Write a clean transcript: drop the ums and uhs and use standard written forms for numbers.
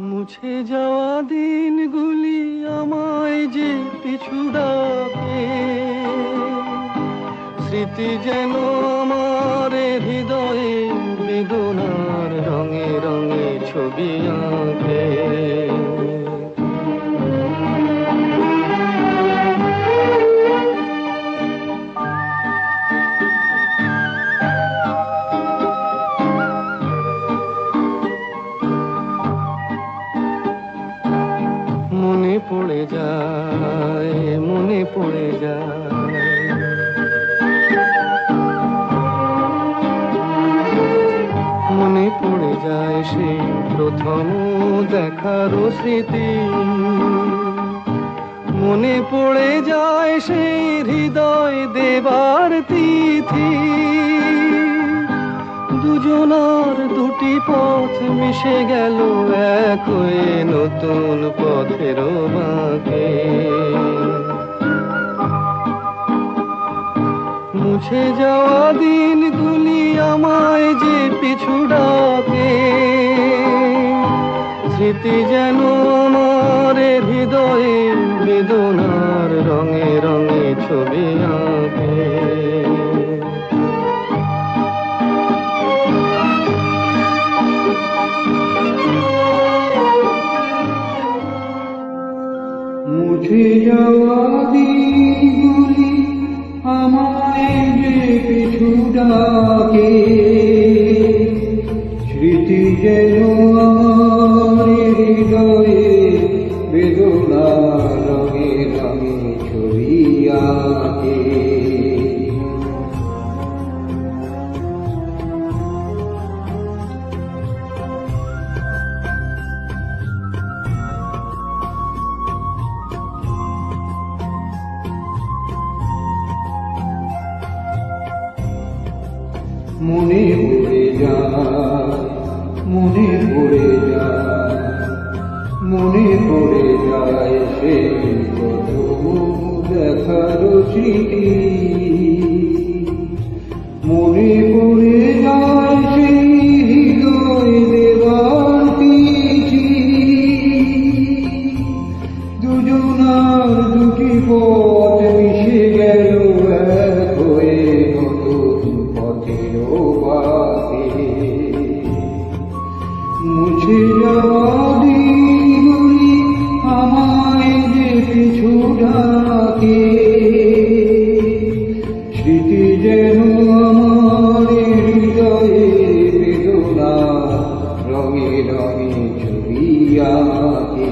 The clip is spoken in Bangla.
মুছে যাওয়া দিনগুলি আমায় যে পিছু ডাকে, স্মৃতি যেন আমার হৃদয়ে বেদনার রঙে রঙে ছবি আঁকে। মনে পড়ে যায়, মনে পড়ে যায়, মনে পড়ে যায় সেই প্রথম দেখার স্মৃতি। মনে পড়ে যায় সেই হৃদয় দেবার তিথি। দুজনার দুটি পথ মিশে গেল এক হয়ে নতুন পথের বাঁকে। মুছে যাওয়া দিনগুলি আমায় যে পিছু ডাকে, স্মৃতি যেন আমার হৃদয়ে বেদনার রঙে রঙে ছবি আঁকে। মুছে যাওয়া দিনগুলি আমায় যে পিছু ডাকে, স্মৃতি যেন আমার হৃদয়ে বেদনা রঙে রঙে ছবি আঁকে। মনে পড়ে যায়, মনে পড়ে যায়, মনে পড়ে যায় সেই প্রথম দেখার স্মৃতি। মনে পড়ে যায় সেই হৃদয় দেবার তিথি। দুজনার দুটি পথ মিশে গেল এক হয়ে নতুন পথের বাঁকে। মুছে যাওয়া দিনগুলি আমায় যে পিছু ডাকে, স্মৃতি যেন আমার হৃদয়ে বেদনা রঙে রঙে ছবি আঁকে।